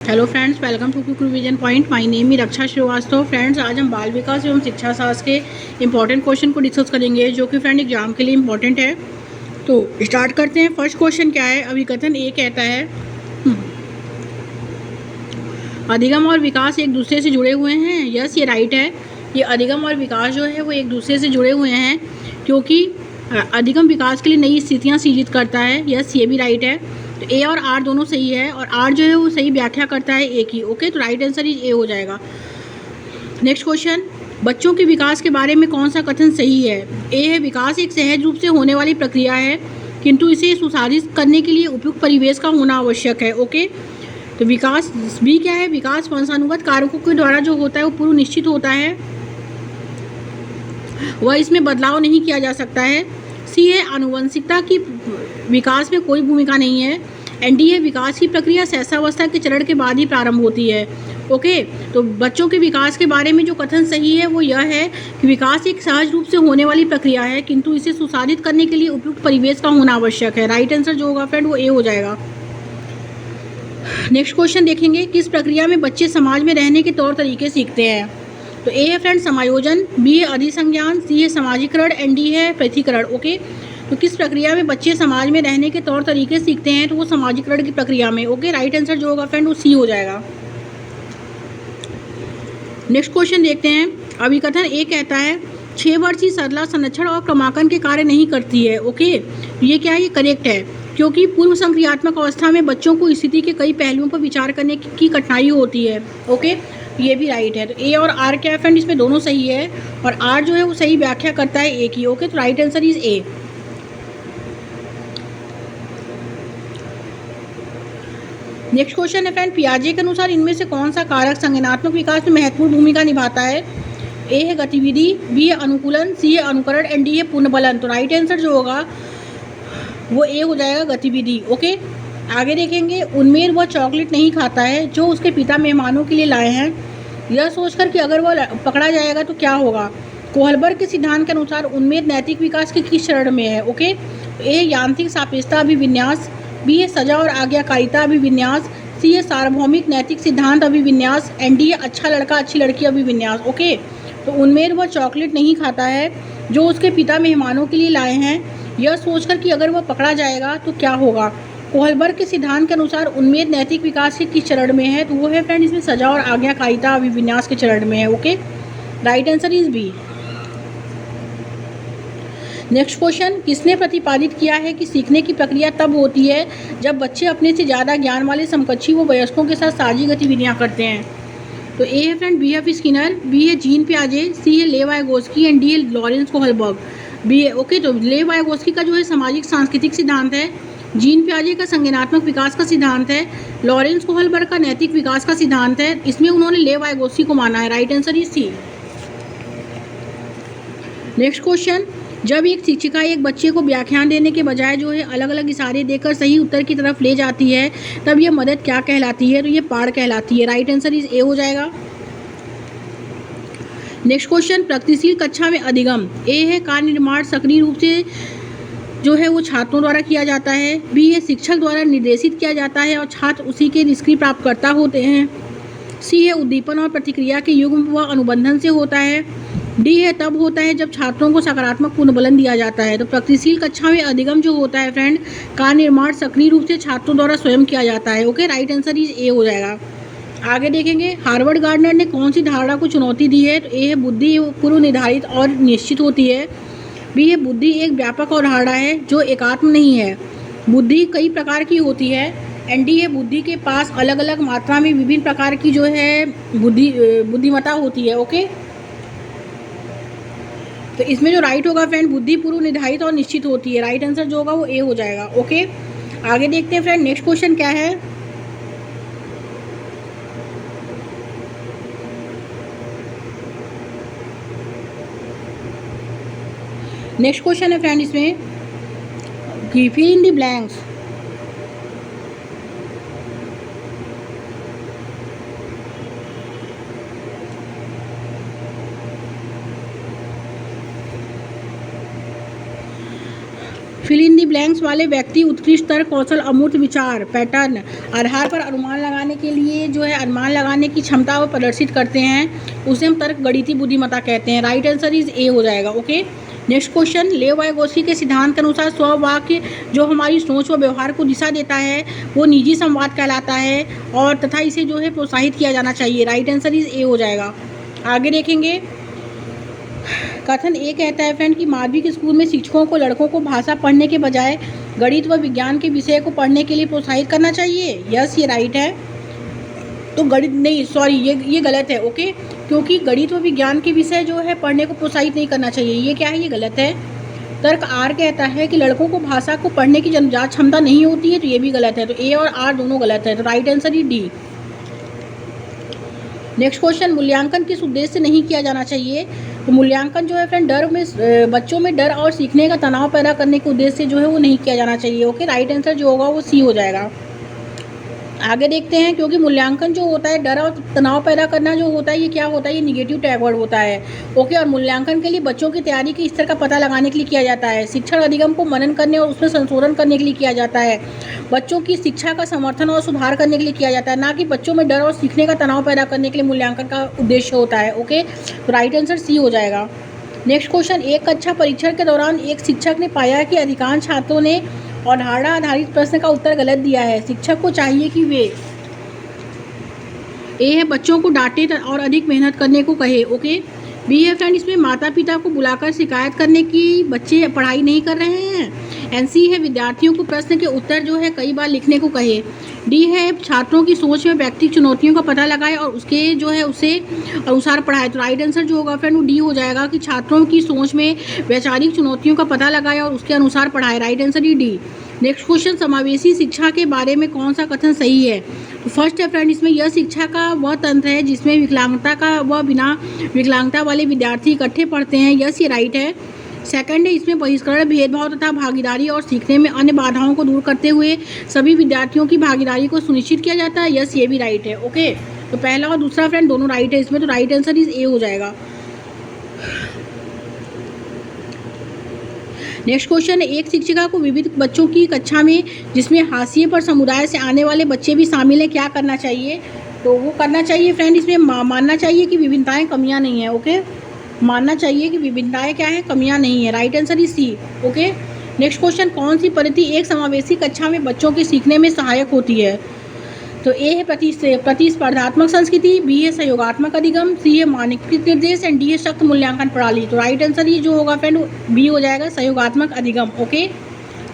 Hello friends, welcome to quick revision point. My name is Raksha Srivastava. Friends, आज हम बाल विकास एवं शिक्षा शास्त्र के इंपॉर्टेंट क्वेश्चन को डिस्कस करेंगे जो कि फ्रेंड एग्जाम के लिए इंपॉर्टेंट है। तो स्टार्ट करते हैं। फर्स्ट क्वेश्चन क्या है? अभिकथन ए कहता है अधिगम और विकास एक दूसरे से जुड़े हुए हैं। यस, ये राइट है। ये अधिगम और विकास जो है वो एक दूसरे से जुड़े हुए हैं क्योंकि अधिगम विकास के लिए नई स्थितियाँ सृजित करता है। यस, ये भी राइट है। तो ए और आर दोनों सही है और आर जो है वो सही व्याख्या करता है ए की। ओके, तो राइट आंसर इज ए हो जाएगा। नेक्स्ट क्वेश्चन, बच्चों के विकास के बारे में कौन सा कथन सही है? ए है विकास एक सहज रूप से होने वाली प्रक्रिया है किंतु इसे सुसाधित करने के लिए उपयुक्त परिवेश का होना आवश्यक है। ओके, तो विकास बी क्या है? विकास वंशानुगत कारकों के द्वारा जो होता है वो पूर्व निश्चित होता है, वह इसमें बदलाव नहीं किया जा सकता है। सी है आनुवंशिकता की विकास में कोई भूमिका नहीं है। एंड डी है विकास की प्रक्रिया सहसावस्था के चरण के बाद ही प्रारंभ होती है। ओके, तो बच्चों के विकास के बारे में जो कथन सही है वो यह है कि विकास एक सहज रूप से होने वाली प्रक्रिया है किंतु इसे सुसाधित करने के लिए उपयुक्त परिवेश का होना आवश्यक है। राइट आंसर जो होगा फ्रेंड वो ए हो जाएगा। नेक्स्ट क्वेश्चन देखेंगे, किस प्रक्रिया में बच्चे समाज में रहने के तौर तरीके सीखते हैं? तो ए है फ्रेंड समायोजन, बी है अधिसंज्ञान, सी है सामाजिकरण एंड डी है पृथकीकरण। ओके, तो किस प्रक्रिया में बच्चे समाज में रहने के तौर तरीके सीखते हैं? तो वो सामाजिकरण की प्रक्रिया में। ओके, राइट आंसर जो होगा फ्रेंड वो सी हो जाएगा। नेक्स्ट क्वेश्चन देखते हैं। अभिकथन ए कहता है 6 वर्षीय सरला संरक्षण और क्रमांकन के कार्य नहीं करती है। ओके, ये क्या है? ये करेक्ट है क्योंकि पूर्व संक्रियात्मक अवस्था में बच्चों को स्थिति के कई पहलुओं पर विचार करने की कठिनाई होती है। ओके, ये भी राइट है। तो ए और आर क्या है फ्रेंड? इसमें दोनों सही है और आर जो है वो सही व्याख्या करता है ए की। ओके, तो right answer is a. Next question है फ्रेंड, पियाजे के अनुसार इनमें से कौन सा कारक संज्ञानात्मक विकास में महत्वपूर्ण भूमिका निभाता है? ए है गतिविधि, बी है अनुकूलन, सी है अनुकरण एंड डी है पुनर्बलन। तो राइट आंसर जो होगा वो ए हो जाएगा, गतिविधि। ओके, आगे देखेंगे। उन्मेद वह चॉकलेट नहीं खाता है जो उसके पिता मेहमानों के लिए लाए हैं, यह सोचकर कि अगर वह पकड़ा जाएगा तो क्या होगा। कोहलबर्ग के सिद्धांत के अनुसार उन्मेद नैतिक विकास के किस चरण में है? ओके, ए यांत्रिक सापेक्षता अभिविन्यास, बी है सजा और आज्ञाकारिता अभिविन्यास, सी है सार्वभौमिक नैतिक सिद्धांत अभिविन्यास एंड डी है अच्छा लड़का अच्छी लड़की अभिविन्यास। ओके, तो उन्मेद वह चॉकलेट नहीं खाता है जो उसके पिता मेहमानों के लिए लाए हैं, यह सोचकर कि अगर वह पकड़ा जाएगा तो क्या होगा। कोहलबर्ग के सिद्धांत के अनुसार उन्मेद नैतिक विकास के किस चरण में है? तो वो है फ्रेंड इसमें सजा और आज्ञाकारिता अभिविन्यास के चरण में है। Okay, right answer is B. Next question, किसने प्रतिपादित किया है कि सीखने की प्रक्रिया तब होती है जब बच्चे अपने से ज़्यादा ज्ञान वाले समकक्षी व वयस्कों के साथ साझी गतिविधियाँ करते हैं? तो ए है friend B F Skinner, B है जीन पियाजे, सी है लेव वाइगोस्की एंड डी है लॉरेंस कोहलबर्ग। बी है। ओके, तो लेव वाइगोस्की का जो है सामाजिक सांस्कृतिक सिद्धांत है, जीन पियाजे का संज्ञानात्मक विकास का सिद्धांत है, लॉरेंस कोहलबर्ग का नैतिक विकास का सिद्धांत है। इसमें उन्होंने लेव वाइगोस्की को माना है। Right answer is C. Next question, जब एक शिक्षिका एक बच्चे को व्याख्यान देने के बजाय जो है अलग अलग इशारे देकर सही उत्तर की तरफ ले जाती है तब यह मदद क्या कहलाती है? तो ये पाड़ कहलाती है। राइट आंसर इज ए हो जाएगा। नेक्स्ट क्वेश्चन, प्रगतिशील कक्षा में अधिगम। ए है कार्य निर्माण सक्रिय रूप से जो है वो छात्रों द्वारा किया जाता है, बी है शिक्षक द्वारा निर्देशित किया जाता है और छात्र उसी के निष्क्रिय प्राप्तकर्ता होते हैं, सी है उद्दीपन और प्रतिक्रिया के युग्म व अनुबंधन से होता है, डी है तब होता है जब छात्रों को सकारात्मक पुनर्बलन दिया जाता है। तो प्रगतिशील कक्षा में अधिगम जो होता है फ्रेंड, कार्य निर्माण सक्रिय रूप से छात्रों द्वारा स्वयं किया जाता है। Okay, right answer is a हो जाएगा। आगे देखेंगे, हार्वर्ड गार्डनर ने कौन सी धारणा को चुनौती दी है? तो ए है बुद्धि पूर्व निर्धारित और निश्चित होती है, बी है बुद्धि एक व्यापक अवधारणा है जो एकात्म नहीं है, बुद्धि कई प्रकार की होती है, एंड डी है बुद्धि के पास अलग अलग मात्रा में विभिन्न प्रकार की जो है बुद्धिमत्ता होती है। ओके, तो इसमें जो राइट होगा फ्रेंड, बुद्धि पूर्व निर्धारित और निश्चित होती है। राइट आंसर जो होगा वो ए हो जाएगा। ओके, आगे देखते हैं फ्रेंड नेक्स्ट क्वेश्चन क्या है। नेक्स्ट क्वेश्चन है फ्रेंड इसमें कि fill in the blanks. Fill in the blanks वाले व्यक्ति उत्कृष्ट तर्क कौशल अमूर्त विचार पैटर्न आधार पर अनुमान लगाने के लिए जो है अनुमान लगाने की क्षमता वो प्रदर्शित करते हैं, उसे हम तर्क गणितीय बुद्धिमत्ता कहते हैं। राइट आंसर इज ए हो जाएगा। ओके, नेक्स्ट क्वेश्चन, लेव वाइगोत्स्की के सिद्धांत के अनुसार स्ववाक्य जो हमारी सोच व व्यवहार को दिशा देता है वो निजी संवाद कहलाता है और तथा इसे जो है प्रोत्साहित किया जाना चाहिए। राइट आंसर इज ए हो जाएगा। आगे देखेंगे, कथन ए कहता है फ्रेंड कि माध्यमिक स्कूल में शिक्षकों को लड़कों को भाषा पढ़ने के बजाय गणित व विज्ञान के विषय को पढ़ने के लिए प्रोत्साहित करना चाहिए। यस, ये राइट है। तो गणित नहीं, सॉरी, ये गलत है। ओके, क्योंकि गणित व विज्ञान के विषय जो है पढ़ने को प्रोत्साहित नहीं करना चाहिए। ये क्या है, ये गलत है। तर्क आर कहता है कि लड़कों को भाषा को पढ़ने की जन्मजात क्षमता नहीं होती है, तो ये भी गलत है। तो ए और आर दोनों गलत है, तो राइट आंसर ही डी। नेक्स्ट क्वेश्चन, मूल्यांकन किस उद्देश्य से नहीं किया जाना चाहिए। तो मूल्यांकन जो है फ्रेंड बच्चों में डर और सीखने का तनाव पैदा करने के उद्देश्य से जो है वो नहीं किया जाना चाहिए। ओके, राइट आंसर जो होगा वो सी हो जाएगा। आगे देखते हैं, क्योंकि मूल्यांकन जो होता है डर और तनाव पैदा करना जो होता है ये क्या होता है, ये निगेटिव टैग वर्ड होता है। ओके, और मूल्यांकन के लिए बच्चों की तैयारी के स्तर का पता लगाने के लिए किया जाता है। शिक्षण अधिगम को मनन करने और उसमें संशोधन करने के लिए किया जाता है। बच्चों की शिक्षा का समर्थन और सुधार करने के लिए किया जाता है, ना कि बच्चों में डर और सीखने का तनाव पैदा करने के लिए मूल्यांकन का उद्देश्य होता है। ओके, तो राइट आंसर सी हो जाएगा। नेक्स्ट क्वेश्चन, एक कक्षा परीक्षण के दौरान एक शिक्षक ने पाया कि अधिकांश छात्रों ने अवधारणा आधारित प्रश्न का उत्तर गलत दिया है। शिक्षक को चाहिए कि वे ए है बच्चों को डांटे और अधिक मेहनत करने को कहे। ओके, बी है फ्रेंड इसमें माता पिता को बुलाकर शिकायत करने की बच्चे पढ़ाई नहीं कर रहे हैं। एंड सी है विद्यार्थियों को प्रश्न के उत्तर जो है कई बार लिखने को कहे। डी है छात्रों की सोच में व्यक्तिगत चुनौतियों का पता लगाए और उसके जो है उसे अनुसार पढ़ाए। तो राइट आंसर जो होगा फ्रेंड वो डी हो जाएगा कि छात्रों की सोच में वैचारिक चुनौतियों का पता लगाए और उसके अनुसार पढ़ाए। राइट आंसर ही डी। नेक्स्ट क्वेश्चन, समावेशी शिक्षा के बारे में कौन सा कथन सही है। तो फर्स्ट है फ्रेंड इसमें यह शिक्षा का वह तंत्र है जिसमें विकलांगता का व बिना विकलांगता वाले विद्यार्थी इकट्ठे पढ़ते हैं। यस, ये राइट है। सेकंड है इसमें बहिष्करण, भेदभाव तथा भागीदारी और सीखने में अन्य बाधाओं को दूर करते हुए सभी विद्यार्थियों की भागीदारी को सुनिश्चित किया जाता है। यस, ये भी राइट है। ओके, तो पहला और दूसरा फ्रेंड दोनों राइट है इसमें, तो राइट आंसर इज ए हो जाएगा। नेक्स्ट क्वेश्चन है, एक शिक्षिका को विविध बच्चों की कक्षा में जिसमें हाशिए पर समुदाय से आने वाले बच्चे भी शामिल हैं क्या करना चाहिए। तो वो करना चाहिए फ्रेंड इसमें मानना चाहिए कि विभिन्नताएं कमियां नहीं है। ओके, मानना चाहिए कि विभिन्नताएं क्या है, कमियां नहीं है। Right answer is C. Okay, next question, कौन सी पद्धति एक समावेशी कक्षा में बच्चों के सीखने में सहायक होती है। तो ए है प्रतिस्पर्धात्मक संस्कृति, बी है सहयोगात्मक अधिगम, सी है मानकीकृत निर्देश एंड डी है सख्त मूल्यांकन प्रणाली। तो राइट आंसर ये जो होगा फ्रेंड बी हो जाएगा, सहयोगात्मक अधिगम। ओके,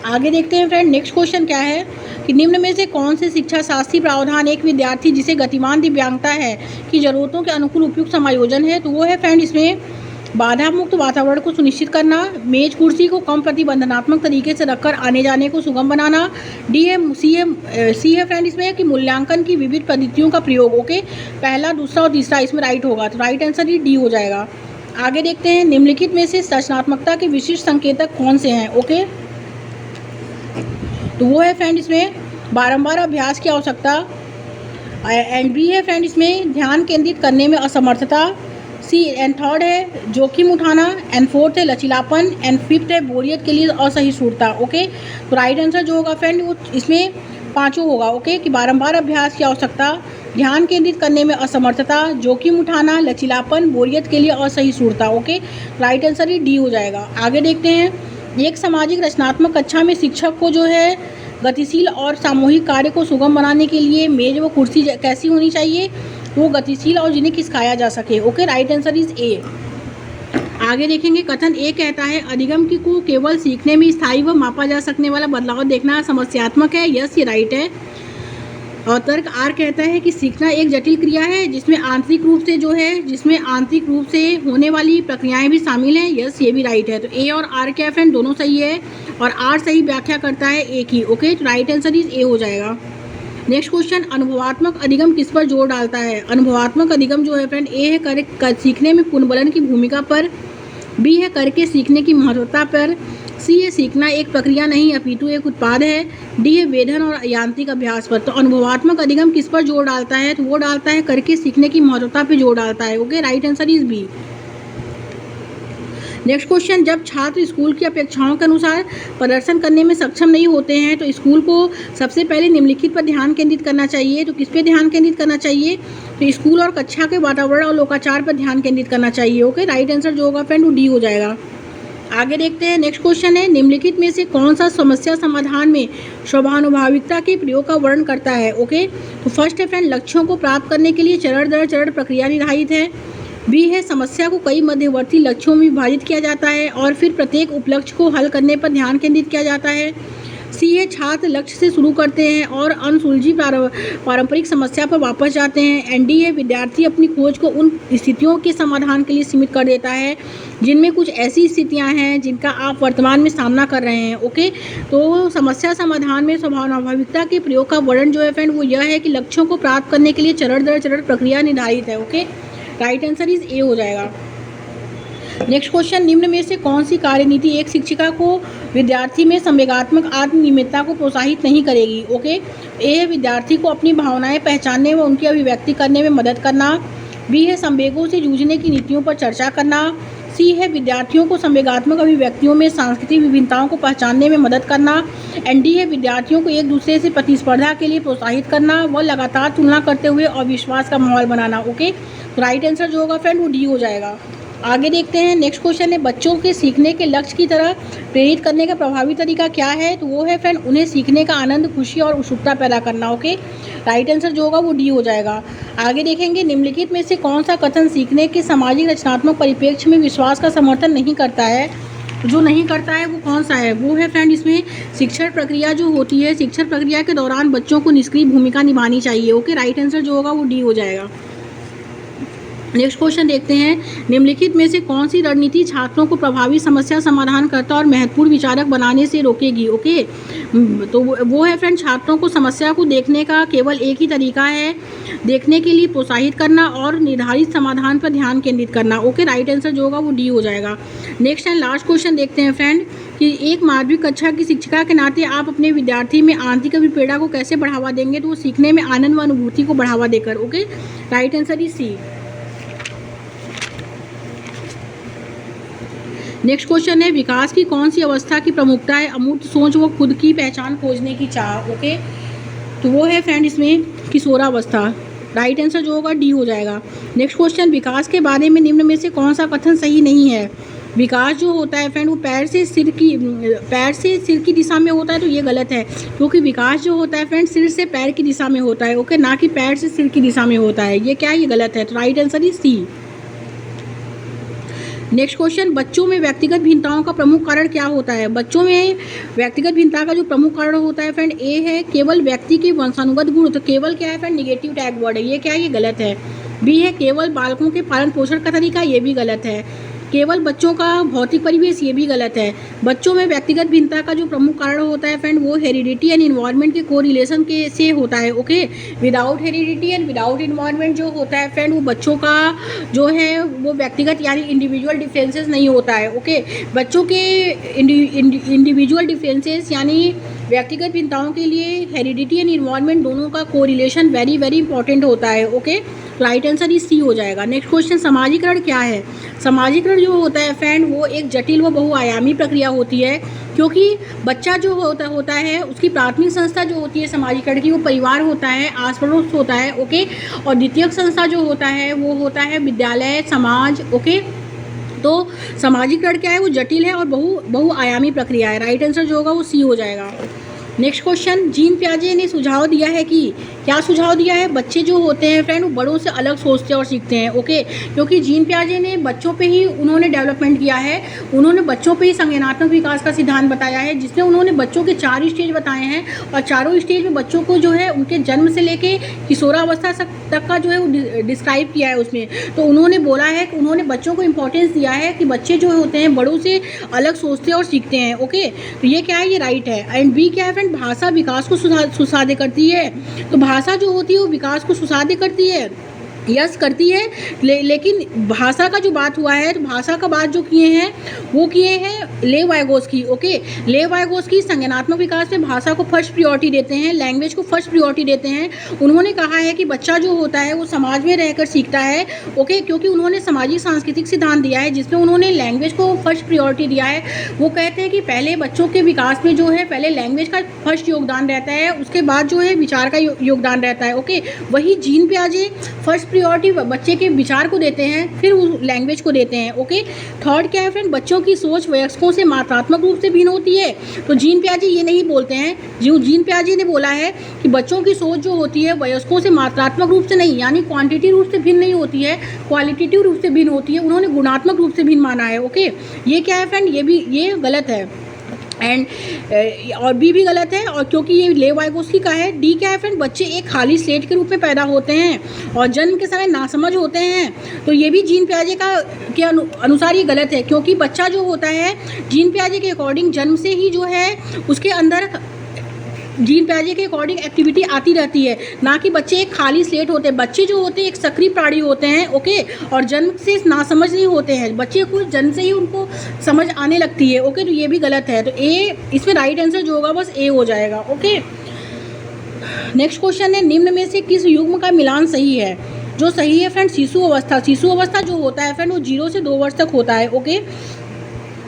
आगे देखते हैं फ्रेंड। नेक्स्ट क्वेश्चन क्या है कि निम्न में से कौन से शिक्षा शास्त्रीय प्रावधान एक विद्यार्थी जिसे गतिमान दिव्यांगता है की जरूरतों के अनुकूल उपयुक्त समायोजन है। तो वो है फ्रेंड इसमें बाधा मुक्त वातावरण को सुनिश्चित करना, मेज कुर्सी को कम प्रतिबंधनात्मक तरीके से रखकर आने जाने को सुगम बनाना। सी है फ्रेंड इसमें कि मूल्यांकन की विविध पद्धतियों का प्रयोग। ओके, पहला, दूसरा और तीसरा इसमें राइट होगा, तो राइट आंसर ही डी हो जाएगा। आगे देखते हैं, निम्नलिखित में से रचनात्मकता के विशिष्ट संकेतक कौन से हैं। ओके, तो वो है फ्रेंड इसमें बारंबार अभ्यास की आवश्यकता, एंड बी है फ्रेंड इसमें ध्यान केंद्रित करने में असमर्थता, सी एंड थर्ड है जोखिम उठाना, एंड फोर्थ है लचीलापन, एंड फिफ्थ है बोरियत के लिए असहिष्णुता। ओके, तो राइट आंसर जो होगा फ्रेंड वो इसमें पांचों होगा। ओके, कि बारंबार अभ्यास की आवश्यकता, ध्यान केंद्रित करने में असमर्थता, जोखिम उठाना, लचीलापन, बोरियत के लिए असहिष्णुता। ओके, राइट आंसर ही डी हो जाएगा। आगे देखते हैं, एक सामाजिक रचनात्मक कक्षा में शिक्षक को जो है गतिशील और सामूहिक कार्य को सुगम बनाने के लिए मेज व कुर्सी कैसी होनी चाहिए, वो गतिशील और जिन्हें खिसकाया जा सके। Okay, right answer is a. आगे देखेंगे, कथन ए कहता है अधिगम की को केवल सीखने में स्थायी व मापा जा सकने वाला बदलाव देखना समस्यात्मक है। यस, ये राइट है। और तर्क आर कहता है कि सीखना एक जटिल क्रिया है जिसमें आंतरिक रूप से होने वाली प्रक्रियाएं भी शामिल हैं। यस, ये भी राइट है। तो ए और आर क्या फ्रेंड दोनों सही है और आर सही व्याख्या करता है ए की। ओके, तो राइट आंसर इज ए हो जाएगा। नेक्स्ट क्वेश्चन, अनुभवात्मक अधिगम किस पर जोर डालता है। अनुभवात्मक अधिगम जो है फ्रेंड ए है सीखने में पुनर्बलन की भूमिका पर, बी है करके सीखने की महत्वता पर, सी है सीखना एक प्रक्रिया नहीं अपितु एक उत्पाद है, डी है वेधन और यांत्रिक अभ्यास पर। तो अनुभवात्मक अधिगम किस पर जोर डालता है, तो वो डालता है करके सीखने की महत्वता पर जोर डालता है। Okay, right answer is B. Next question, जब छात्र स्कूल की अपेक्षाओं के अनुसार प्रदर्शन करने में सक्षम नहीं होते हैं तो स्कूल को सबसे पहले निम्नलिखित पर ध्यान केंद्रित करना चाहिए। तो किस पे ध्यान केंद्रित करना चाहिए? तो स्कूल और कक्षा के वातावरण और लोकाचार पर ध्यान केंद्रित करना चाहिए। ओके, राइट आंसर जो होगा फ्रेंड वो डी हो जाएगा। आगे देखते हैं, नेक्स्ट क्वेश्चन है, निम्नलिखित में से कौन सा समस्या समाधान में स्वाभानुभाविकता के प्रयोग का वर्णन करता है? ओके, तो फर्स्ट है फ्रेंड, लक्ष्यों को प्राप्त करने के लिए चरण दर चरण प्रक्रिया निर्धारित है। बी है, समस्या को कई मध्यवर्ती लक्ष्यों में विभाजित किया जाता है और फिर प्रत्येक उपलक्ष्य को हल करने पर ध्यान केंद्रित किया जाता है। सी है, छात्र लक्ष्य से शुरू करते हैं और अनसुलझी पारंपरिक समस्या पर वापस जाते हैं। एंड डी है, विद्यार्थी अपनी खोज को उन स्थितियों के समाधान के लिए सीमित कर देता है जिनमें कुछ ऐसी स्थितियां हैं जिनका आप वर्तमान में सामना कर रहे हैं। ओके, तो समस्या समाधान में स्वाभाविकता के प्रयोग का वर्णन जो है फ्रेंड वो यह है कि लक्ष्यों को प्राप्त करने के लिए चरण दर चरण प्रक्रिया निर्धारित है। Okay, right answer is a हो जाएगा। नेक्स्ट क्वेश्चन, निम्न में से कौन सी कार्यनीति एक शिक्षिका को विद्यार्थी में संवेगात्मक आत्मनियमितता को प्रोत्साहित नहीं करेगी? ओके, ए है, विद्यार्थी को अपनी भावनाएं पहचानने व उनकी अभिव्यक्ति करने में मदद करना। बी है, संवेगों से जूझने की नीतियों पर चर्चा करना। सी है, विद्यार्थियों को संवेगात्मक अभिव्यक्तियों में सांस्कृतिक विभिन्नताओं को पहचानने में मदद करना। एंड डी है, विद्यार्थियों को एक दूसरे से प्रतिस्पर्धा के लिए प्रोत्साहित करना व लगातार तुलना करते हुए अविश्वास का माहौल बनाना। ओके, तो राइट आंसर जो होगा फ्रेंड वो डी हो जाएगा। आगे देखते हैं, नेक्स्ट क्वेश्चन है, बच्चों के सीखने के लक्ष्य की तरह प्रेरित करने का प्रभावी तरीका क्या है? तो वो है फ्रेंड, उन्हें सीखने का आनंद, खुशी और उत्सुकता पैदा करना। ओके, राइट आंसर जो होगा वो डी हो जाएगा। आगे देखेंगे, निम्नलिखित में से कौन सा कथन सीखने के सामाजिक रचनात्मक परिप्रेक्ष्य में विश्वास का समर्थन नहीं करता है? जो नहीं करता है वो कौन सा है? वो है फ्रेंड, इसमें शिक्षण प्रक्रिया जो होती है, शिक्षण प्रक्रिया के दौरान बच्चों को निष्क्रिय भूमिका निभानी चाहिए। ओके, राइट आंसर जो होगा वो डी हो जाएगा। नेक्स्ट क्वेश्चन देखते हैं, निम्नलिखित में से कौन सी रणनीति छात्रों को प्रभावी समस्या समाधानकर्ता और महत्वपूर्ण विचारक बनाने से रोकेगी? ओके, तो वो है फ्रेंड, छात्रों को समस्या को देखने का केवल एक ही तरीका है, देखने के लिए प्रोत्साहित करना और निर्धारित समाधान पर ध्यान केंद्रित करना। ओके, राइट आंसर जो होगा वो डी हो जाएगा। नेक्स्ट एंड लास्ट क्वेश्चन देखते हैं फ्रेंड कि एक माध्यमिक कक्षा की शिक्षिका के नाते आप अपने विद्यार्थी में आंतरिक अभिप्रेरणा को कैसे बढ़ावा देंगे? तो वो सीखने में आनंद व अनुभूति को बढ़ावा देकर। Okay, right answer is C. Next question है, विकास की कौन सी अवस्था की प्रमुखता है? अमूर्त सोच व खुद की पहचान खोजने की चाह। ओके, तो वो है फ्रेंड इसमें किशोरावस्था। राइट आंसर जो होगा डी हो जाएगा। नेक्स्ट क्वेश्चन, विकास के बारे में निम्न में से कौन सा कथन सही नहीं है? विकास जो होता है फ्रेंड वो पैर से सिर की दिशा में होता है, तो ये गलत है, क्योंकि विकास जो होता है फ्रेंड सिर से पैर की दिशा में होता है। ओके, ना कि पैर से सिर की दिशा में होता है। ये क्या है? ये गलत है। तो right answer is C. Next question, बच्चों में व्यक्तिगत भिन्नताओं का प्रमुख कारण क्या होता है? बच्चों में व्यक्तिगत भिन्नता का जो प्रमुख कारण होता है फ्रेंड, ए है केवल व्यक्ति के वंशानुगत गुण। तो केवल क्या है फ्रेंड? निगेटिव टैग वर्ड है। ये क्या है? ये गलत है। बी है केवल बालकों के पालन पोषण का तरीका। ये भी गलत है। केवल बच्चों का भौतिक परिवेश। ये भी गलत है। बच्चों में व्यक्तिगत भिन्नता का जो प्रमुख कारण होता है फ्रेंड वो हेरिडिटी एंड इन्वायरमेंट के कोरिलेशन के से होता है। Okay, without heredity and without environment जो होता है फ्रेंड वो बच्चों का जो है वो व्यक्तिगत यानी इंडिविजुअल डिफरेंसेस नहीं होता है। ओके, बच्चों के इंडिविजुअल डिफरेंसेस यानी व्यक्तिगत भिन्नताओं के लिए हेरिडिटी एंड इन्वायरमेंट दोनों का कोरिलेशन वेरी वेरी इंपॉर्टेंट होता है। Okay, right answer is C हो जाएगा। नेक्स्ट क्वेश्चन, समाजीकरण क्या है? समाजीकरण जो होता है फ्रेंड वो एक जटिल व बहुआयामी प्रक्रिया होती है, क्योंकि बच्चा जो होता है उसकी प्राथमिक संस्था जो होती है समाजीकरण की वो परिवार होता है, आस पड़ोस होता है। ओके, और द्वितीयक संस्था जो होता है वो होता है विद्यालय, समाज। ओके, तो समाजीकरण क्या है? वो जटिल है और बहुआयामी प्रक्रिया है। राइट आंसर जो होगा वो सी हो जाएगा। नेक्स्ट क्वेश्चन, जीन पियाजे ने सुझाव दिया है कि क्या सुझाव दिया है? बच्चे जो होते हैं फ्रेंड वो बड़ों से अलग सोचते और सीखते हैं। ओके, क्योंकि जीन पियाजे ने बच्चों पे ही उन्होंने डेवलपमेंट किया है, उन्होंने बच्चों पे ही संज्ञानात्मक विकास का सिद्धांत बताया है, जिसमें उन्होंने बच्चों के 4 स्टेज बताए हैं और चारों स्टेज में बच्चों को जो है उनके जन्म से लेके किशोरावस्था तक का जो है वो डिस्क्राइब किया है उसमें। तो उन्होंने बोला है कि उन्होंने बच्चों को इंपॉर्टेंस दिया है कि बच्चे जो होते हैं बड़ों से अलग सोचते और सीखते हैं। ओके, तो ये क्या है? ये राइट है। एंड बी क्या है फ्रेंड? भाषा विकास को सुसाध्य करती है। तो भाषा जो होती है वो विकास को सुसाध्य करती है। यस करती है, लेकिन भाषा का जो बात हुआ है तो भाषा का बात जो किए हैं वो किए हैं लेव वाइगोस्की। ओके, लेव वाइगोस्की संज्ञानात्मक विकास में भाषा को फर्स्ट प्रियोरिटी देते हैं, लैंग्वेज को फर्स्ट प्रियोरिटी देते हैं। उन्होंने कहा है कि बच्चा जो होता है वो समाज में रहकर सीखता है। ओके, क्योंकि उन्होंने सामाजिक सांस्कृतिक सिद्धांत दिया है जिसमें उन्होंने लैंग्वेज को फर्स्ट प्रियोरिटी दिया है। वो कहते हैं कि पहले बच्चों के विकास में जो है पहले लैंग्वेज का फर्स्ट योगदान रहता है, उसके बाद जो है विचार का योगदान रहता है। ओके, वही जीन पियाजे फर्स्ट प्रियोरिटी बच्चे के विचार को देते हैं, फिर उस लैंग्वेज को देते हैं। ओके, थर्ड क्या है फ्रेंड, बच्चों की सोच वयस्कों से मात्रात्मक रूप से भिन्न होती है। तो जीन पियाजे ये नहीं बोलते हैं, जो जीन पियाजे ने बोला है कि बच्चों की सोच जो होती है वयस्कों से मात्रात्मक रूप से नहीं, यानी क्वांटिटी रूप से भिन्न नहीं होती है, क्वालिटेटिव रूप से भिन्न होती है। उन्होंने गुणात्मक रूप से भिन्न माना है। ओके, ये क्या है फ्रेंड, ये गलत है। एंड और बी भी गलत है, और क्योंकि ये लेव वाइगोस्की का है। डी क्या है फ्रेंड, बच्चे एक खाली स्लेट के रूप में पैदा होते हैं और जन्म के समय नासमझ होते हैं। तो ये भी जीन पियाजे के अनुसार ये गलत है, क्योंकि बच्चा जो होता है जीन पियाजे के अकॉर्डिंग जन्म से ही जो है उसके अंदर जीन पियाजे के अकॉर्डिंग एक्टिविटी आती रहती है, ना कि बच्चे एक खाली स्लेट होते हैं। बच्चे जो होते हैं एक सक्रिय प्राणी होते हैं। ओके, और जन्म से नासमझ नहीं होते हैं, बच्चे को जन्म से ही उनको समझ आने लगती है। ओके, तो ये भी गलत है। तो ए इसमें राइट आंसर जो होगा बस ए हो जाएगा। ओके, नेक्स्ट क्वेश्चन है, निम्न में से किस युग्म का मिलान सही है? जो सही है फ्रेंड, शिशु अवस्था। शिशु अवस्था जो होता है फ्रेंड वो 0 से 2 वर्ष तक होता है। ओके,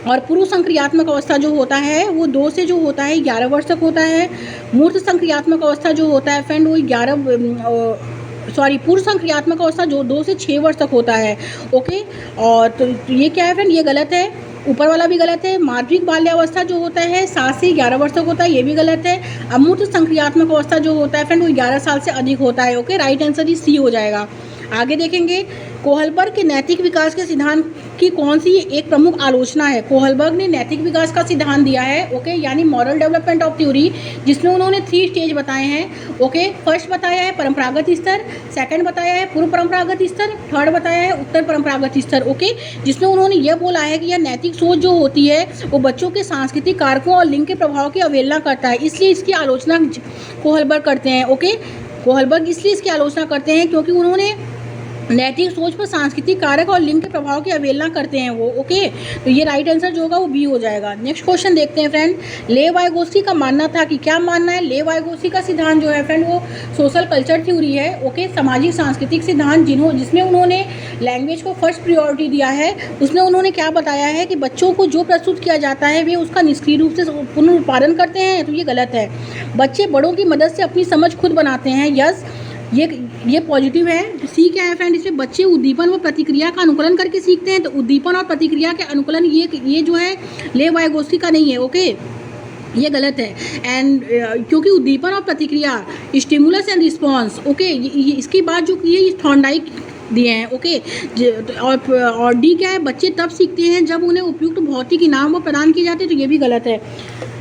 और पूर्व संक्रियात्मक अवस्था जो होता है वो 2 से जो होता है 11 वर्ष तक होता है। मूर्त संक्रियात्मक अवस्था जो होता है फ्रेंड वो पूर्व संक्रियात्मक अवस्था जो 2 से 6 वर्ष तक होता है। ओके, और तो ये क्या है फ्रेंड, ये गलत है, ऊपर वाला भी गलत है। माध्यमिक बाल्यावस्था जो होता है 7 से 11 वर्ष तक होता है, ये भी गलत है। अमूर्त संक्रियात्मक अवस्था जो होता है फ्रेंड वो 11 साल से अधिक होता है। ओके, राइट आंसर ही सी हो जाएगा। आगे देखेंगे, कोहलबर्ग के नैतिक विकास के सिद्धांत की कौन सी एक प्रमुख आलोचना है? कोहलबर्ग ने नैतिक विकास का सिद्धांत दिया है। ओके, यानी मॉरल डेवलपमेंट ऑफ थ्योरी, जिसमें उन्होंने 3 स्टेज बताए हैं। ओके, फर्स्ट बताया है परंपरागत स्तर, सेकंड बताया है पूर्व परंपरागत स्तर, थर्ड बताया है उत्तर परंपरागत स्तर। ओके, जिसमें उन्होंने यह बोला है कि यह नैतिक सोच जो होती है वो बच्चों के सांस्कृतिक कारकों और लिंग के प्रभाव की अवहेलना करता है, इसलिए इसकी आलोचना कोहलबर्ग करते हैं। ओके, कोहलबर्ग इसलिए इसकी आलोचना करते हैं क्योंकि उन्होंने नैतिक सोच पर सांस्कृतिक कारक और लिंग के प्रभाव की अवहेलना करते हैं वो। ओके, तो ये राइट आंसर जो होगा वो बी हो जाएगा। नेक्स्ट क्वेश्चन देखते हैं फ्रेंड, लेव वाइगोस्की का मानना था कि क्या मानना है, लेव वाइगोस्की का सिद्धांत जो है फ्रेंड वो सोशल कल्चर थ्योरी है। ओके, सामाजिक सांस्कृतिक सिद्धांत जिसमें उन्होंने लैंग्वेज को फर्स्ट प्रियोरिटी दिया है। उसमें उन्होंने क्या बताया है कि बच्चों को जो प्रस्तुत किया जाता है वे उसका निष्क्रिय रूप से पुनरुत्पादन करते हैं, तो ये गलत है। बच्चे बड़ों की मदद से अपनी समझ खुद बनाते हैं। यस, ये पॉजिटिव है। सी क्या है फ्रेंड, इसमें बच्चे उद्दीपन व प्रतिक्रिया का अनुकरण करके सीखते हैं, तो उद्दीपन और प्रतिक्रिया के अनुकूलन ये जो है लेव वाइगोस्की का नहीं है। ओके, ये गलत है। एंड क्योंकि उद्दीपन और प्रतिक्रिया स्टिमुलस एंड रिस्पॉन्स, ओके, इसकी बात जो की है ये थॉर्नडाइक दिए हैं। ओके, और डी क्या है, बच्चे तब सीखते हैं जब उन्हें उपयुक्त भौतिक इनाम वो प्रदान किए जाते हैं, तो ये भी गलत है।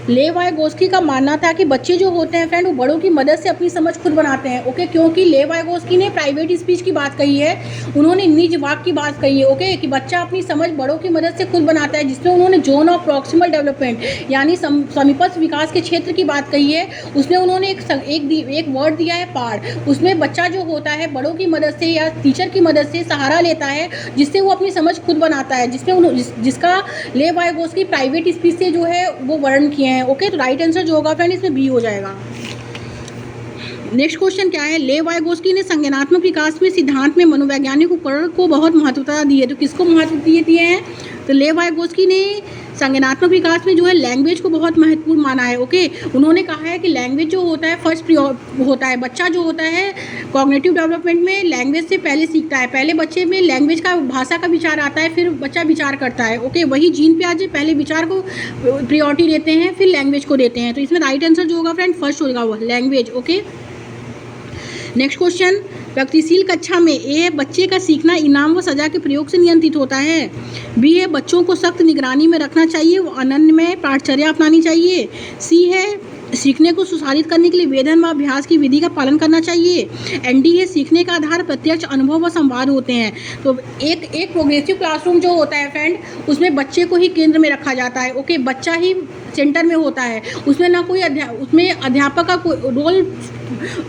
लेव वाइगोस्की का मानना था कि बच्चे जो होते हैं फ्रेंड वो बड़ों की मदद से अपनी समझ खुद बनाते हैं। ओके, क्योंकि लेव वाइगोस्की ने प्राइवेट स्पीच की बात कही है, उन्होंने निज वाक की बात कही है। ओके, कि बच्चा अपनी समझ बड़ों की मदद से खुद बनाता है, जिसमें उन्होंने जोन ऑफ प्रॉक्सिमल डेवलपमेंट यानी समीपस्थ विकास के क्षेत्र की बात कही है। उसमें उन्होंने एक वर्ड दिया है पार, उसमें बच्चा जो होता है बड़ों की मदद से या टीचर की मदद से सहारा लेता है, जिससे वो अपनी समझ खुद बनाता है, जिसका लेव वाइगोस्की प्राइवेट स्पीच से जो है वो वर्णन किए हैं। ओके, तो राइट आंसर जो होगा फ्रेंड इसमें बी हो जाएगा। नेक्स्ट क्वेश्चन क्या है, लेव वाइगोस्की ने संज्ञानात्मक विकास में सिद्धांत में मनोवैज्ञानिक उपकरण को बहुत महत्वता दी है, तो किसको महत्व दिए हैं? तो लेव वाइगोस्की ने संज्ञानात्मक विकास में जो है लैंग्वेज को बहुत महत्वपूर्ण माना है। ओके, उन्होंने कहा है कि लैंग्वेज जो होता है फर्स्ट होता है। बच्चा जो होता है कॉग्निटिव डेवलपमेंट में लैंग्वेज से पहले सीखता है, पहले बच्चे में लैंग्वेज का भाषा का विचार आता है, फिर बच्चा विचार करता है। ओके, वही जीन पियाजे पहले विचार को प्रियोरिटी देते हैं, फिर लैंग्वेज को देते हैं, तो इसमें राइट आंसर जो होगा फ्रेंड फर्स्ट होगा वो लैंग्वेज। ओके, नेक्स्ट क्वेश्चन, प्रगतिशील कक्षा में ए है बच्चे का सीखना इनाम व सजा के प्रयोग से नियंत्रित होता है। बी है बच्चों को सख्त निगरानी में रखना चाहिए, वो अनन्य में पाठचर्या अपनानी चाहिए। सी है सीखने को सुधारित करने के लिए वेधन व अभ्यास की विधि का पालन करना चाहिए। एनडीए सीखने का आधार प्रत्यक्ष अनुभव व संवाद होते हैं। तो एक प्रोग्रेसिव क्लासरूम जो होता है फ्रेंड, उसमें बच्चे को ही केंद्र में रखा जाता है। ओके, बच्चा ही सेंटर में होता है, उसमें ना कोई उसमें अध्यापक का कोई रोल,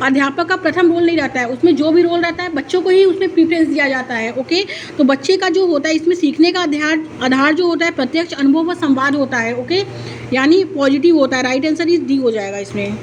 अध्यापक का प्रथम रोल नहीं रहता है। उसमें जो भी रोल रहता है बच्चों को ही उसमें प्रीफरेंस दिया जाता है। ओके, तो बच्चे का जो होता है इसमें सीखने का आधार जो होता है प्रत्यक्ष अनुभव व संवाद होता है। ओके, यानी पॉजिटिव होता है। राइट आंसर इज डी हो जाएगा इसमें।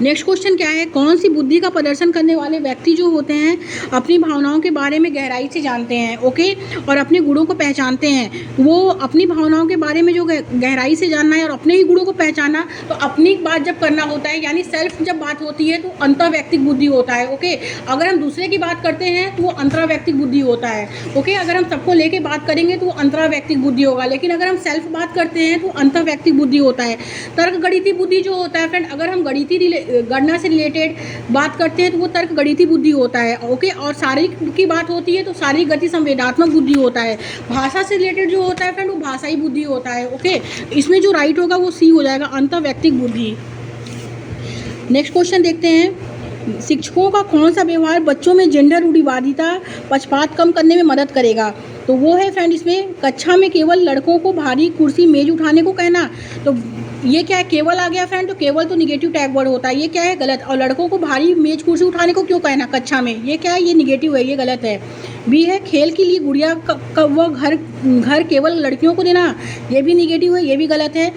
नेक्स्ट क्वेश्चन क्या है, कौन सी बुद्धि का प्रदर्शन करने वाले व्यक्ति जो होते हैं अपनी भावनाओं के बारे में गहराई से जानते हैं। ओके, और अपने गुणों को पहचानते हैं। वो अपनी भावनाओं के बारे में जो गहराई से जानना है और अपने ही गुणों को पहचाना, तो अपनी बात जब करना होता है यानी सेल्फ जब बात होती है तो अंतर्वैयक्तिक बुद्धि होता है। ओके, अगर हम दूसरे की बात करते हैं तो वो अंतर्वैयक्तिक बुद्धि होता है। ओके, अगर हम सबको लेके बात करेंगे तो वो अंतर्वैयक्तिक बुद्धि होगा, लेकिन अगर हम सेल्फ बात करते हैं तो अंतर्वैयक्तिक बुद्धि होता है। तर्क गणितीय बुद्धि जो होता है फ्रेंड, अगर हम गणना से रिलेटेड बात करते हैं तो वो तर्क गणितीय बुद्धि होता है। ओके, और शारीरिक की बात होती है तो शारीरिक गति संवेदात्मक बुद्धि होता है। भाषा से रिलेटेड जो होता है फ्रेंड वो भाषाई बुद्धि होता है। ओके, इसमें जो राइट होगा वो सी हो जाएगा, अंतर्वैयक्तिक बुद्धि। नेक्स्ट क्वेश्चन देखते हैं, शिक्षकों का कौन सा व्यवहार बच्चों में जेंडर रूढ़िवादिता पक्षपात कम करने में मदद करेगा? तो वो है फ्रेंड इसमें कक्षा में केवल लड़कों को भारी कुर्सी मेज उठाने को कहना। तो ये क्या है, केवल आ गया फ्रेंड, तो केवल तो निगेटिव टैग वर्ड होता है, ये क्या है गलत। और लड़कों को भारी मेज कुर्सी उठाने को क्यों कहना कक्षा में, ये क्या है, ये निगेटिव है, ये गलत है। बी है खेल के लिए गुड़िया का वो घर केवल लड़कियों को देना, ये भी निगेटिव है, ये भी गलत है।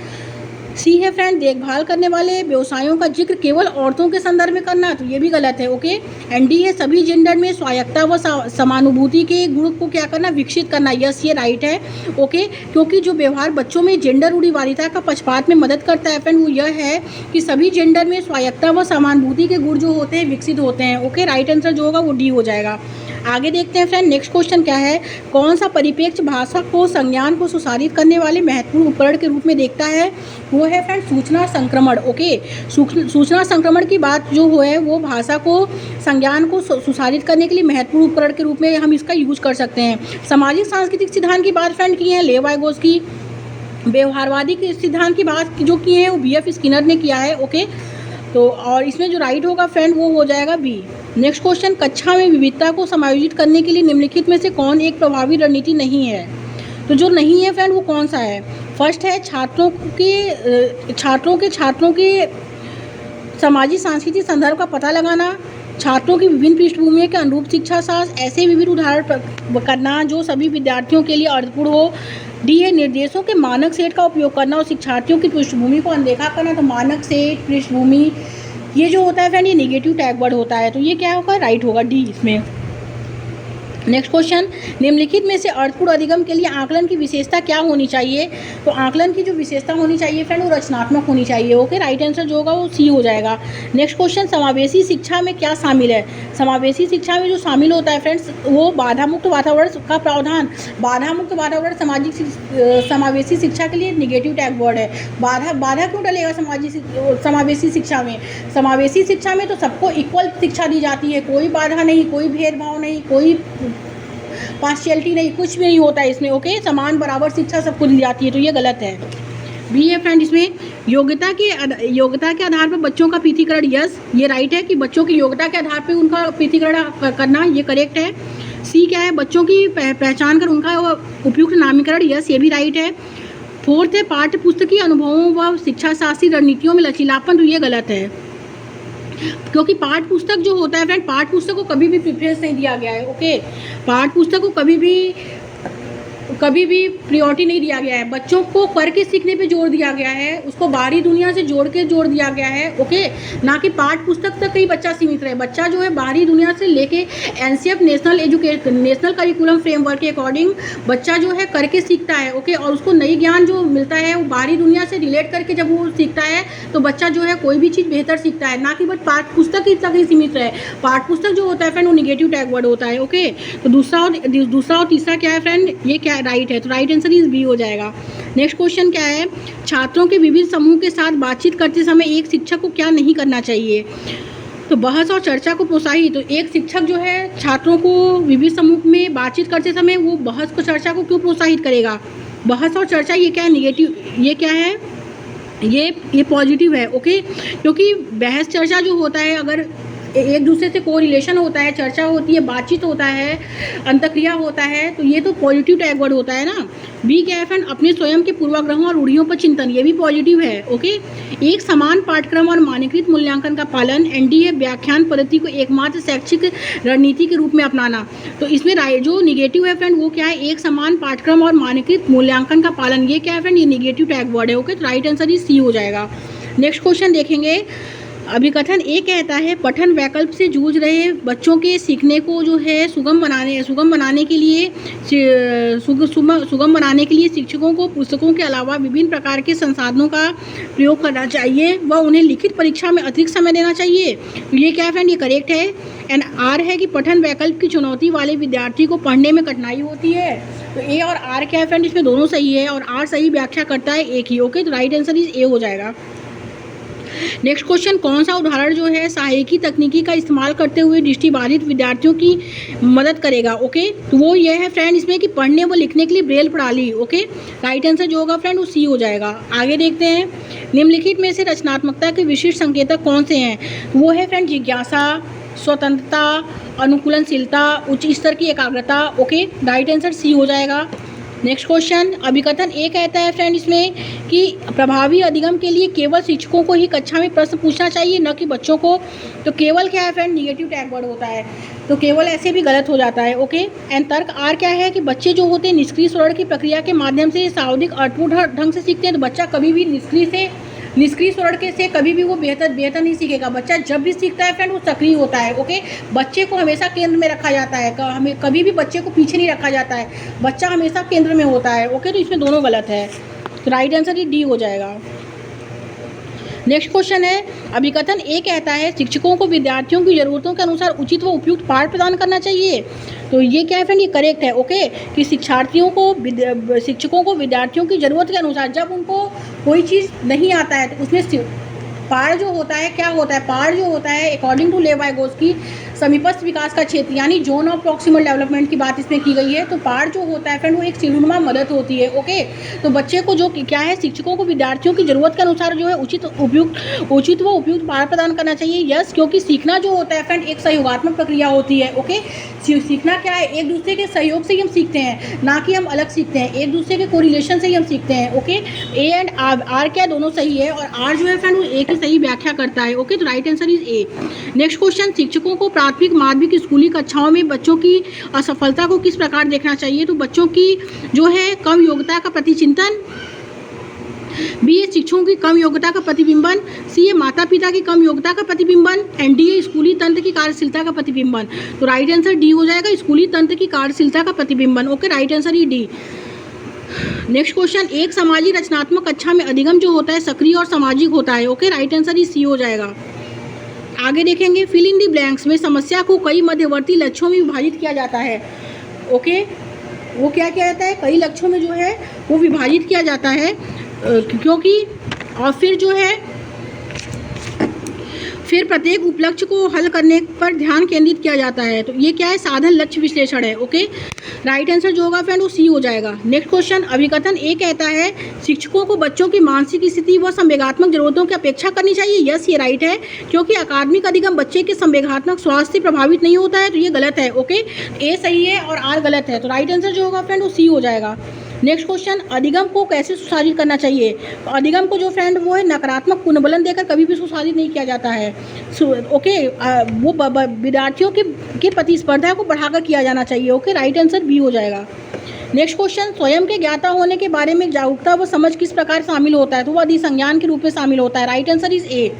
सी है फ्रेंड देखभाल करने वाले व्यवसायों का जिक्र केवल औरतों के संदर्भ में करना, तो ये भी गलत है। ओके, एंड डी है सभी जेंडर में स्वायत्तता व समानुभूति के गुण को क्या करना, विकसित करना। यस, ये राइट है। ओके, क्योंकि जो व्यवहार बच्चों में जेंडर रूढ़िवादिता का पक्षपात में मदद करता है फ्रेंड वो यह है कि सभी जेंडर में स्वायत्तता व समानुभूति के गुण जो होते हैं विकसित होते हैं। ओके, राइट आंसर जो होगा वो डी हो जाएगा। आगे देखते हैं फ्रेंड, नेक्स्ट क्वेश्चन क्या है, कौन सा परिप्रेक्ष्य भाषा को संज्ञान को सुधारित करने वाले महत्वपूर्ण उपकरण के रूप में देखता है? वो है फ्रेंड सूचना संक्रमण। ओके, सूचना संक्रमण की बात जो है वो भाषा को संज्ञान को सुधारित करने के लिए महत्वपूर्ण उपकरण के रूप में हम इसका यूज कर सकते हैं। सामाजिक सांस्कृतिक सिद्धांत की बात फ्रेंड की है लेवाइगोस्की। व्यवहारवादी के सिद्धांत की बात जो की है वो B.F. स्किनर ने किया है। ओके, तो और इसमें जो राइट होगा फ्रेंड वो हो जाएगा बी। नेक्स्ट क्वेश्चन, कक्षा में विविधता को समायोजित करने के लिए निम्नलिखित में से कौन एक प्रभावी रणनीति नहीं है? तो जो नहीं है फ्रेंड वो कौन सा है? फर्स्ट है छात्रों के सामाजिक सांस्कृतिक संदर्भ का पता लगाना, छात्रों की विभिन्न पृष्ठभूमियों के अनुरूप शिक्षा शास्त्र, ऐसे विविध उदाहरण करना जो सभी विद्यार्थियों के लिए अर्थपूर्ण हो। डी है निर्देशों के मानक सेट का उपयोग करना और शिक्षार्थियों की पृष्ठभूमि को अनदेखा करना। तो मानक सेट, पृष्ठभूमि, ये जो होता है फ्रेंड ये नेगेटिव टैग वर्ड होता है, तो ये क्या होगा, राइट होगा डी इसमें। नेक्स्ट क्वेश्चन, निम्नलिखित में से अर्थपूर्ण अधिगम के लिए आकलन की विशेषता क्या होनी चाहिए? तो आकलन की जो विशेषता होनी चाहिए फ्रेंड वो रचनात्मक होनी चाहिए। ओके, राइट आंसर जो होगा वो सी हो जाएगा। नेक्स्ट क्वेश्चन, समावेशी शिक्षा में क्या शामिल है? समावेशी शिक्षा में जो शामिल होता है फ्रेंड्स वो बाधा मुक्त वातावरण का प्रावधान। बाधा मुक्त वातावरण समावेशी शिक्षा के लिए नेगेटिव टैग वर्ड है। बाधा क्यों डलेगा समावेशी शिक्षा में? समावेशी शिक्षा में तो सबको इक्वल शिक्षा दी जाती है, कोई बाधा नहीं, कोई भेदभाव नहीं, कोई पार्शियलिटी नहीं, कुछ भी नहीं होता है इसमें। ओके, समान बराबर शिक्षा सबको दी जाती है, तो ये गलत है। बी है फ्रेंड इसमें योग्यता के आधार पर बच्चों का पृथक्करण। यस, ये राइट है कि बच्चों की योग्यता के आधार पर उनका पृथक्करण करना, ये करेक्ट है। सी क्या है, बच्चों की पहचान कर उनका उपयुक्त नामीकरण। यस, ये भी राइट है। फोर्थ है पाठ्य पुस्तकीय अनुभवों व शिक्षा शास्त्रीय रणनीतियों में लचीलापन, तो ये गलत है क्योंकि पाठ्य पुस्तक जो होता है फ्रेंड, पाठ्य पुस्तक को कभी भी प्रेफरेंस नहीं दिया गया है। ओके, पाठ्य पुस्तक को कभी भी प्रायोरिटी नहीं दिया गया है। बच्चों को करके सीखने पे जोर दिया गया है, उसको बाहरी दुनिया से जोड़ दिया गया है। ओके, ना कि पाठ्य पुस्तक तक ही बच्चा सीमित रहे। बच्चा जो है बाहरी दुनिया से लेके NCF नेशनल करिकुलम फ्रेमवर्क के अकॉर्डिंग बच्चा जो है करके सीखता है। ओके, और उसको नई ज्ञान जो मिलता है वो बाहरी दुनिया से रिलेट करके जब वो सीखता है तो बच्चा जो है कोई भी चीज़ बेहतर सीखता है, ना कि बस पाठ्य पुस्तक ही तक ही सीमित रहे। पाठ्य पुस्तक जो होता है फ्रेंड वो निगेटिव टैग वर्ड होता है। ओके, तो दूसरा और तीसरा क्या है फ्रेंड, ये क्या राइट है, तो राइट आंसर इज बी हो जाएगा। नेक्स्ट क्वेश्चन क्या है, छात्रों के विभिन्न समूह के साथ बातचीत करते समय एक शिक्षक को क्या नहीं करना चाहिए? तो बहस और चर्चा को प्रोत्साहित। तो एक शिक्षक जो है छात्रों को विभिन्न समूह में बातचीत करते समय वो बहस को चर्चा को क्यों प्रोत्साहित करेगा? बहस और चर्चा ये क्या है, निगेटिव, ये क्या है, ये पॉजिटिव है, ओके। क्योंकि बहस चर्चा जो होता है, अगर एक दूसरे से कोरिलेशन होता है, चर्चा होती है, बातचीत होता है, अंतक्रिया होता है, तो ये तो पॉजिटिव टैग वर्ड होता है ना। बी क्या है फ्रेंड, अपने स्वयं के पूर्वाग्रहों और रूढ़ियों पर चिंतन, ये भी पॉजिटिव है, ओके। एक समान पाठ्यक्रम और मानकीकृत मूल्यांकन का पालन, एनडीए व्याख्यान पद्धति को एकमात्र शैक्षिक रणनीति के रूप में अपनाना। तो इसमें जो निगेटिव है फ्रेंड वो क्या है, एक समान पाठ्यक्रम और मानकीकृत मूल्यांकन का पालन, ये क्या है फ्रेंड, ये निगेटिव टैग वर्ड है, ओके। तो राइट आंसर ही सी हो जाएगा। नेक्स्ट क्वेश्चन देखेंगे। अभिकथन ए कहता है पठन वैकल्प से जूझ रहे बच्चों के सीखने को जो है सुगम बनाने के लिए शिक्षकों को पुस्तकों के अलावा विभिन्न प्रकार के संसाधनों का प्रयोग करना चाहिए व उन्हें लिखित परीक्षा में अतिरिक्त समय देना चाहिए। तो ये क्या है फ्रेंड, ये करेक्ट है। एंड आर है कि पठन वैकल्प की चुनौती वाले विद्यार्थी को पढ़ने में कठिनाई होती है। तो ए और आर क्या है फ्रेंड, इसमें दोनों सही है और आर सही व्याख्या करता है एक ही, ओके। तो राइट आंसर इज ए हो जाएगा। नेक्स्ट क्वेश्चन, कौन सा उदाहरण जो है सहायकी तकनीकी का इस्तेमाल करते हुए दृष्टिबाधित विद्यार्थियों की मदद करेगा, ओके। तो वो ये है फ्रेंड इसमें कि पढ़ने व लिखने के लिए ब्रेल प्रणाली, ओके। राइट आंसर जो होगा फ्रेंड वो सी हो जाएगा। आगे देखते हैं, निम्नलिखित में से रचनात्मकता के विशिष्ट संकेतक कौन से हैं। वो है फ्रेंड जिज्ञासा, स्वतंत्रता, अनुकूलनशीलता, उच्च स्तर की एकाग्रता, ओके। राइट आंसर सी हो जाएगा। नेक्स्ट क्वेश्चन, अभिकथन ए कहता है फ्रेंड इसमें कि प्रभावी अधिगम के लिए केवल शिक्षकों को ही कक्षा में प्रश्न पूछना चाहिए, न कि बच्चों को। तो केवल क्या है फ्रेंड, निगेटिव टैग वर्ड होता है, तो केवल ऐसे भी गलत हो जाता है, ओके। एंड तर्क आर क्या है कि बच्चे जो होते हैं निष्क्रिय श्रवण की प्रक्रिया के माध्यम से सावधिक अर्थपूर्ण ढंग से सीखते हैं। तो बच्चा कभी भी निष्क्रिय स्वरण के से कभी भी वो बेहतर नहीं सीखेगा। बच्चा जब भी सीखता है फ्रेंड वो सक्रिय होता है, ओके। बच्चे को हमेशा केंद्र में रखा जाता है, हमें कभी भी बच्चे को पीछे नहीं रखा जाता है, बच्चा हमेशा केंद्र में होता है, ओके। तो इसमें दोनों गलत है, तो राइट आंसर डी हो जाएगा। नेक्स्ट क्वेश्चन है, अभिकथन ए कहता है शिक्षकों को विद्यार्थियों की ज़रूरतों के अनुसार उचित व उपयुक्त पाठ प्रदान करना चाहिए। तो ये क्या है फ्रेंड, ये करेक्ट है, ओके। कि शिक्षकों को विद्यार्थियों की ज़रूरत के अनुसार जब उनको कोई चीज़ नहीं आता है तो उसमें पाठ जो होता है, क्या होता है, पाठ जो होता है अकॉर्डिंग टू लेवाइगोस्की समीपस्थ विकास का क्षेत्र यानी जोन ऑफ प्रॉक्सिमल डेवलपमेंट की बात इसमें की गई है। तो पाठ जो होता है फ्रेंड वो एक सीढ़ीनुमा मदद होती है, ओके। तो बच्चे को जो क्या है, शिक्षकों को विद्यार्थियों की ज़रूरत के अनुसार जो है उचित व उपयुक्त पाठ प्रदान करना चाहिए। यस, क्योंकि सीखना जो होता है फ्रेंड एक सहयोगात्मक प्रक्रिया होती है, ओके। सीखना क्या है, एक दूसरे के सहयोग से ही हम सीखते हैं, ना कि हम अलग सीखते हैं, एक दूसरे के कोरिलेशन से ही हम सीखते हैं, ओके। ए एंड आर क्या दोनों सही है और आर जो है फ्रेंड वो ए की सही व्याख्या करता है, ओके। तो right answer is a. Next question, शिक्षकों को प्राथमिक माध्यमिक स्कूली कक्षाओं में बच्चों की असफलता को किस प्रकार देखना चाहिए। तो बच्चों की जो है कम योग्यता का प्रतिचिंतन, बी है शिक्षकों की कम योग्यता का प्रतिबिंबन, सी है माता पिता की कम योग्यता का प्रतिबिंबन, एंड डी है स्कूली तंत्र की कार्यशीलता का प्रतिबिंबन। तो राइट आंसर डी हो जाएगा, स्कूली तंत्र की कार्यशीलता का प्रतिबिंबन, ओके। राइट आंसर ही डी। नेक्स्ट क्वेश्चन, एक सामाजिक रचनात्मक कक्षा में अधिगम जो होता है सक्रिय और सामाजिक होता है, ओके। राइट आंसर ही सी हो जाएगा। आगे देखेंगे, फिल इन दी ब्लैंक्स में समस्या को कई मध्यवर्ती लक्ष्यों में विभाजित किया जाता है, ओके। वो क्या किया जाता है, कई लक्ष्यों में जो है वो विभाजित किया जाता है, क्योंकि और फिर प्रत्येक उपलक्ष्य को हल करने पर ध्यान केंद्रित किया जाता है। तो ये क्या है, साधन लक्ष्य विश्लेषण है, ओके। राइट आंसर जो होगा फ्रेंड वो सी हो जाएगा। नेक्स्ट क्वेश्चन, अभिकथन ए कहता है शिक्षकों को बच्चों की मानसिक स्थिति व संवेगात्मक जरूरतों की अपेक्षा करनी चाहिए। यस, ये राइट है, क्योंकि अकादमिक अधिगम बच्चे के संवेगात्मक स्वास्थ्य से प्रभावित नहीं होता है, तो ये गलत है, ओके। ए सही है और आर गलत है, तो राइट आंसर जो होगा फ्रेंड वो सी हो जाएगा। नेक्स्ट क्वेश्चन, अधिगम को कैसे सुशासित करना चाहिए। तो अधिगम को जो फ्रेंड वो है नकारात्मक पुनर्बलन देकर कभी भी सुशासित नहीं किया जाता है, ओके। वो विद्यार्थियों के प्रतिस्पर्धा को बढ़ाकर किया जाना चाहिए, ओके। राइट आंसर बी हो जाएगा। नेक्स्ट क्वेश्चन, स्वयं के ज्ञाता होने के बारे में जागरूकता व समझ किस प्रकार शामिल होता है। तो वह अधिसंज्ञान के रूप में शामिल होता है। Right answer is a.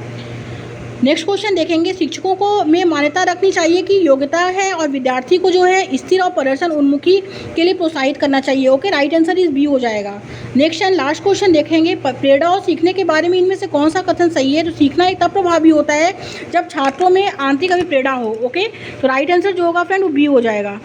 Next question देखेंगे, शिक्षकों को में मान्यता रखनी चाहिए कि योग्यता है और विद्यार्थी को जो है स्थिर और प्रदर्शन उन्मुखी के लिए प्रोत्साहित करना चाहिए, okay. Right answer is B हो जाएगा। नेक्स्ट एंड लास्ट क्वेश्चन देखेंगे, प्रेरणा और सीखने के बारे में इनमें से कौन सा कथन सही है। तो सीखना एक तब प्रभावी होता है जब छात्रों में आंतरिक अभिप्रेरणा हो, ओके। तो राइट आंसर जो होगा फ्रेंड वो बी हो जाएगा।